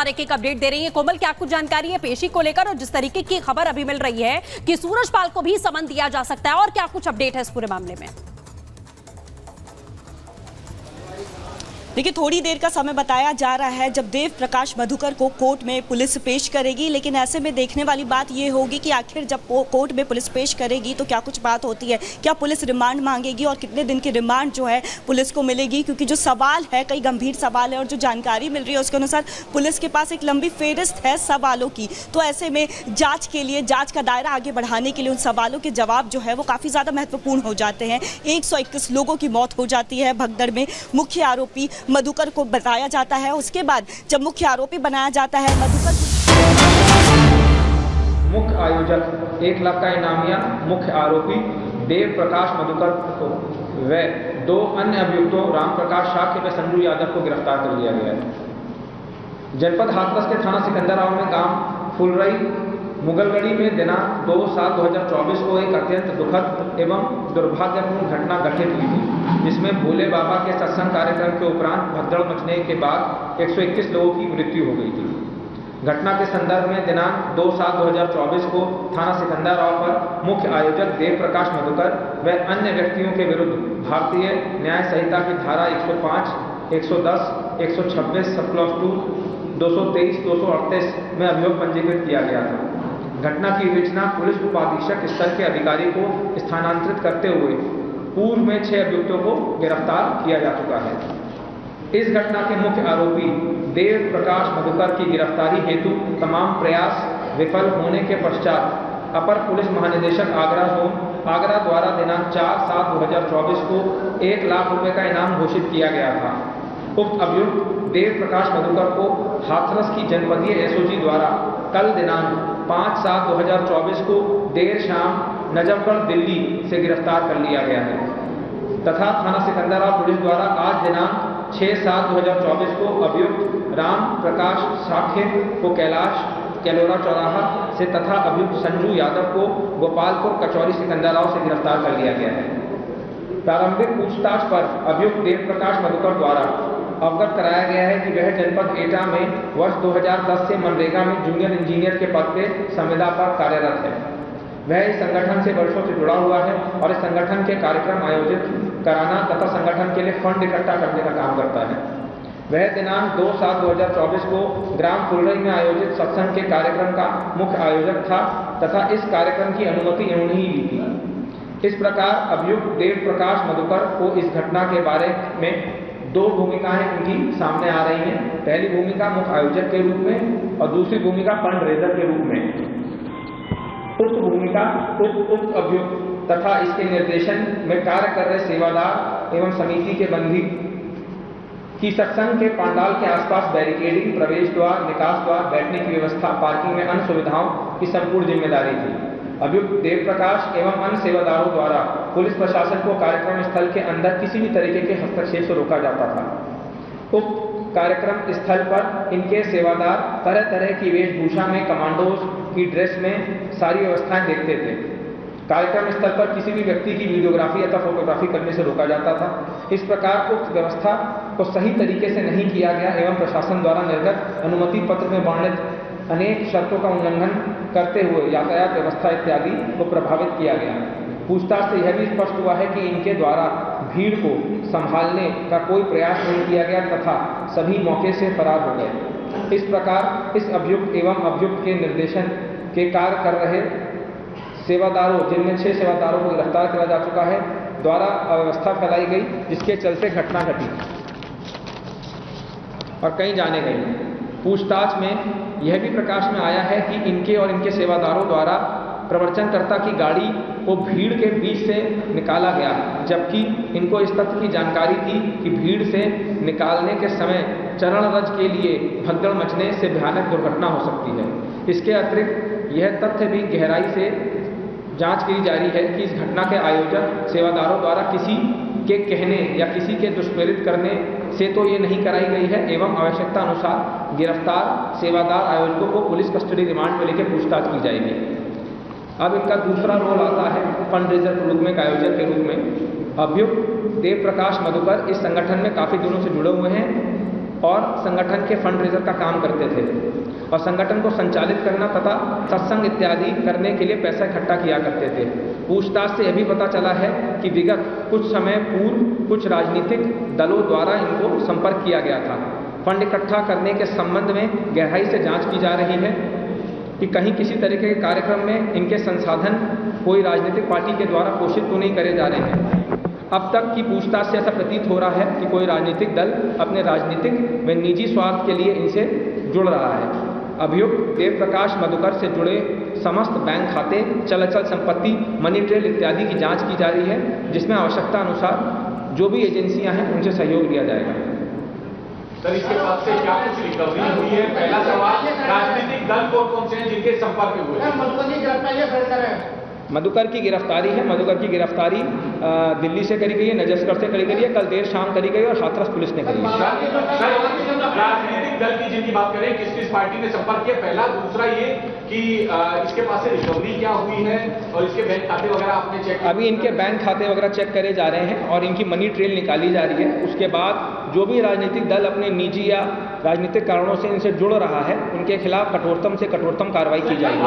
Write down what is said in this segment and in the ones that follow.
लगातार एक अपडेट दे रही है। कोमल, क्या कुछ जानकारी है पेशी को लेकर, और जिस तरीके की खबर अभी मिल रही है कि सूरजपाल को भी समन दिया जा सकता है, और क्या कुछ अपडेट है इस पूरे मामले में? देखिए, थोड़ी देर का समय बताया जा रहा है जब देव प्रकाश मधुकर को कोर्ट में पुलिस पेश करेगी, लेकिन ऐसे में देखने वाली बात ये होगी कि आखिर जब कोर्ट में पुलिस पेश करेगी तो क्या कुछ बात होती है, क्या पुलिस रिमांड मांगेगी और कितने दिन की रिमांड जो है पुलिस को मिलेगी, क्योंकि जो सवाल है कई गंभीर सवाल है और जो जानकारी मिल रही है उसके अनुसार पुलिस के पास एक लंबी फेहरिस्त है सवालों की। तो ऐसे में जाँच के लिए, जाँच का दायरा आगे बढ़ाने के लिए उन सवालों के जवाब जो है वो काफ़ी ज़्यादा महत्वपूर्ण हो जाते हैं। 121 लोगों की मौत हो जाती है भगदड़ में। मुख्य आरोपी मधुकर को बताया जाता है, उसके बाद जब मुख्य आरोपी बनाया जाता है मधुकर, मुख्य आयोजक 1 लाख का इनामिया मुख्य आरोपी देव प्रकाश मधुकर को व 2 अन्य अभियुक्तों राम प्रकाश शाक्य व संजू यादव को गिरफ्तार कर लिया गया है। जनपद हाथरस के थाना सिकंदराबाद में गांव फुलरई मुगलगढ़ी में दिनांक 2/7/2024 को एक अत्यंत दुखद एवं दुर्भाग्यपूर्ण घटना घटित हुई थी, जिसमें भोले बाबा के सत्संग कार्यक्रम के उपरांत भगदड़ मचने के बाद 121 लोगों की मृत्यु हो गई थी। घटना के संदर्भ में दिनांक 2/7/2024 को थाना सिकंदराबाद पर मुख्य आयोजक देव प्रकाश मधुकर व अन्य व्यक्तियों के विरुद्ध भारतीय न्याय संहिता की धारा 105, 110, 126 सब क्लॉज 2, 223, 238 में अभियोग पंजीकृत किया गया था। घटना की विवेचना पुलिस उपाधीक्षक स्तर के अधिकारी को स्थानांतरित करते हुए पूर्व में 6 अभियुक्तों को गिरफ्तार किया जा चुका है। इस घटना के मुख्य आरोपी देव प्रकाश मधुकर की गिरफ्तारी हेतु तमाम प्रयास विफल होने के पश्चात अपर पुलिस महानिदेशक आगरा जोन आगरा द्वारा दिनांक 4/7/2024 को 1 लाख रुपए का इनाम घोषित किया गया था। उक्त अभियुक्त देव प्रकाश मधुकर को हाथरस की जनपदीय एसओजी द्वारा कल दिनांक 5/7/2024 को देर शाम नजफगढ़ दिल्ली से गिरफ्तार कर लिया गया है तथा थाना सिकंदराबाद पुलिस द्वारा आज दिनांक 6/7/2024 को अभियुक्त राम प्रकाश शाक्य को कैलाश कैलोरा चौराहा से तथा अभियुक्त संजू यादव को गोपालपुर कचौरी सिकंदराबाद से गिरफ्तार कर लिया गया है। प्रारंभिक पूछताछ पर अभियुक्त देव प्रकाश मधुकर द्वारा अवगत कराया गया है कि वह जनपद एटा में वर्ष 2010 से मनरेगा में जूनियर इंजीनियर के पद पे संविदा पर कार्यरत है। वह इस संगठन से वर्षों से जुड़ा हुआ है और इस संगठन के कार्यक्रम आयोजित कराना तथा संगठन के लिए फंड इकट्ठा करने का काम करता है। वह दिनांक 2/7/2024 को ग्राम फुलरई में आयोजित सत्संग के कार्यक्रम का मुख्य आयोजक था तथा इस कार्यक्रम की अनुमति इन्होंने ही ली थी। इस प्रकार अभियुक्त देव प्रकाश मधुकर को इस घटना के बारे में 2 भूमिकाएं उनकी सामने आ रही हैं। पहली भूमिका मुख्य आयोजक के रूप में और दूसरी भूमिका फंड रेजर के रूप में। उक्त भूमिका उक्त अभियुक्त तथा इसके निर्देशन में कार्य कर रहे सेवादार एवं समिति के बंदी की सत्संग के पांडाल के आसपास बैरिकेडिंग, प्रवेश द्वार, निकास द्वार, बैठने की व्यवस्था, पार्किंग में अन्य सुविधाओं की संपूर्ण जिम्मेदारी थी। अभियुक्त देव प्रकाश एवं अन्य सेवादारों द्वारा पुलिस प्रशासन को कार्यक्रम स्थल के अंदर किसी भी तरीके के हस्तक्षेप से रोका जाता था। उक्त कार्यक्रम स्थल पर इनके सेवादार तरह तरह की वेशभूषा में कमांडोज की ड्रेस में सारी व्यवस्थाएं देखते थे। कार्यक्रम स्थल पर किसी भी व्यक्ति की वीडियोग्राफी अथवा फोटोग्राफी करने से रोका जाता था। इस प्रकार उक्त व्यवस्था को सही तरीके से नहीं किया गया एवं प्रशासन द्वारा निर्गत अनुमति पत्र में वर्णित अनेक शर्तों का उल्लंघन करते हुए यातायात व्यवस्था इत्यादि को प्रभावित किया गया। पूछताछ से यह भी स्पष्ट हुआ है कि इनके द्वारा भीड़ को संभालने का कोई प्रयास नहीं किया गया तथा सभी मौके से फरार हो गए। इस प्रकार इस अभियुक्त एवं अभियुक्त के निर्देशन के कार्य कर रहे सेवादारों, जिनमें 6 सेवादारों को गिरफ्तार किया जा चुका है, द्वारा अव्यवस्था फैलाई गई, जिसके चलते घटना घटी और कहीं जाने गई। पूछताछ में यह भी प्रकाश में आया है कि इनके और इनके सेवादारों द्वारा प्रवचनकर्ता की गाड़ी को भीड़ के बीच से निकाला गया, जबकि इनको इस तथ्य की जानकारी थी कि भीड़ से निकालने के समय चरण रज के लिए भगदड़ मचने से भयानक दुर्घटना हो सकती है। इसके अतिरिक्त यह तथ्य भी गहराई से जांच की जा रही है कि इस घटना के आयोजक सेवादारों द्वारा किसी के कहने या किसी के दुष्प्रेरित करने से तो ये नहीं कराई गई है एवं आवश्यकता अनुसार गिरफ्तार सेवादार आयोजकों को पुलिस कस्टडी रिमांड में लेकर पूछताछ की जाएगी। अब इनका दूसरा रोल आता है फंड रेजर के रूप में, आयोजक के रूप में। अभियुक्त देव प्रकाश मधुकर इस संगठन में काफ़ी दिनों से जुड़े हुए हैं और संगठन के फंड रेजर का काम करते थे और संगठन को संचालित करना तथा सत्संग इत्यादि करने के लिए पैसा इकट्ठा किया करते थे। पूछताछ से यह भी पता चला है कि विगत कुछ समय पूर्व कुछ राजनीतिक दलों द्वारा इनको संपर्क किया गया था। फंड इकट्ठा करने के संबंध में गहराई से जांच की जा रही है कि कहीं किसी तरीके के कार्यक्रम में इनके संसाधन कोई राजनीतिक पार्टी के द्वारा पोषित तो नहीं करे जा रहे हैं। अब तक की पूछताछ से ऐसा प्रतीत हो रहा है कि कोई राजनीतिक दल अपने राजनीतिक व निजी स्वार्थ के लिए इनसे जुड़ रहा है। अभियुक्त देव प्रकाश मधुकर से जुड़े समस्त बैंक खाते, चल अचल संपत्ति, मनी ट्रेल इत्यादि की जांच की जा रही है, जिसमें आवश्यकता अनुसार जो भी एजेंसियां हैं उनसे सहयोग लिया जाएगा। सर, इसके पास से क्या कुछ रिकवरी हुई है? पहला सवाल, राजनीतिक दल कौन से हैं जिनके संपर्क में हुए? मधुकर की गिरफ्तारी है। मधुकर की गिरफ्तारी दिल्ली से करी गई है, नजफगढ़ से करी गई है, कल देर शाम करी गई और हाथरस पुलिस ने करी है। राजनीतिक दल की जिनकी बात करें, किस किस पार्टी ने संपर्क किया? पहला। दूसरा ये कि इसके पास से रिकवरी क्या हुई है और इसके बैंक खाते वगैरह आपने चेक? अभी इनके बैंक खाते वगैरह चेक करे जा रहे हैं और इनकी मनी ट्रेल निकाली जा रही है। उसके बाद जो भी राजनीतिक दल अपने निजी या राजनीतिक कारणों से इनसे जुड़ रहा है, उनके खिलाफ कठोरतम से कठोरतम कार्रवाई की जाएगी।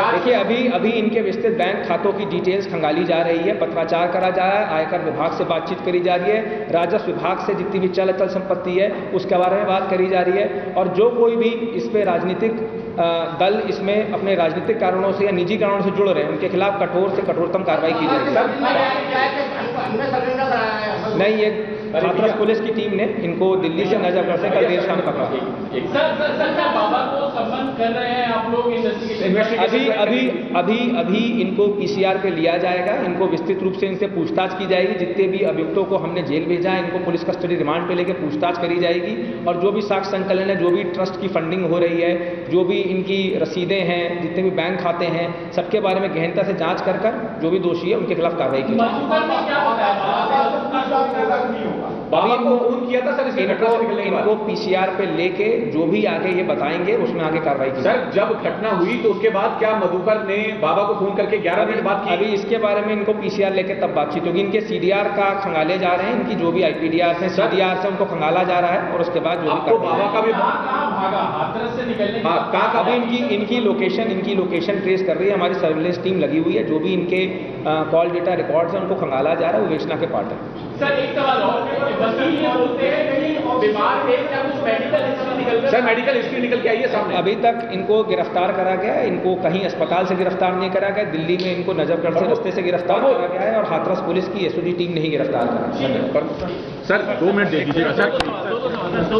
देखिए, अभी इनके विस्तृत बैंक खातों की डिटेल्स खंगाली जा रही है, पत्राचार करा जा रहा है, आयकर विभाग से बातचीत करी जा रही है, राजस्व विभाग से जितनी भी चल अचल संपत्ति है उसके बारे में बात करी जा रही है और जो कोई भी इस पे राजनीतिक दल इसमें अपने राजनीतिक कारणों से या निजी कारणों से जुड़ रहे हैं, उनके खिलाफ कठोर से कठोरतम कार्रवाई की जाएगी। नहीं, ये हाथरस पुलिस की टीम ने इनको दिल्ली से नजफगढ़ से कल देर शाम पकड़ा। बाबा को संबंध कर रहे हैं आप लोग इन्वेस्टिगेशन? अभी इनको पीसीआर पे लिया जाएगा। इनको विस्तृत रूप से इनसे पूछताछ की जाएगी। जितने भी अभियुक्तों को हमने जेल भेजा है, इनको पुलिस कस्टडी रिमांड पे लेकर पूछताछ करी जाएगी और जो भी साक्ष्य संकलन है, जो भी ट्रस्ट की फंडिंग हो रही है, जो भी इनकी रसीदें हैं, जितने भी बैंक खाते हैं, सबके बारे में गहनता से जांच कर जो भी दोषी है उनके खिलाफ कार्रवाई की जाएगी। अभी इनको पीसीआर पे लेके जो भी आगे ये बताएंगे उसमें आगे कार्रवाई की। सर, जब घटना हुई तो उसके बाद क्या मधुकर ने बाबा को फोन करके 11 मिनट बात की? अभी इसके बारे में इनको पीसीआर लेके तब बातचीत होगी। इनके सीडीआर का खंगाले जा रहे हैं, इनकी जो भी आईपीडीआर हैं, सीडीआर से उनको खंगाला जा रहा है और उसके बाद जो भी बाबा का भी हाथरस से निकलने अभी इनकी लोकेशन ट्रेस कर रही है। हमारी सर्विलेंस टीम लगी हुई है। जो भी इनके कॉल डेटा रिकॉर्ड्स हैं उनको खंगाला जा रहा है, वो विवेचना के पार्ट है। सर, एक सवाल और, वकील ये बोलते हैं कि बीमार थे, क्या कुछ मेडिकल हिस्ट्री निकल कर? सर, मेडिकल हिस्ट्री निकल के आई है सामने? अभी तक इनको गिरफ्तार करा गया है। इनको कहीं अस्पताल से गिरफ्तार नहीं करा गया। दिल्ली में इनको नजफगढ़ से रास्ते से गिरफ्तार करा गया है और हाथरस पुलिस की एसओजी टीम ने ही गिरफ्तार करा। सर, 2 मिनट दे दीजिएगा सर।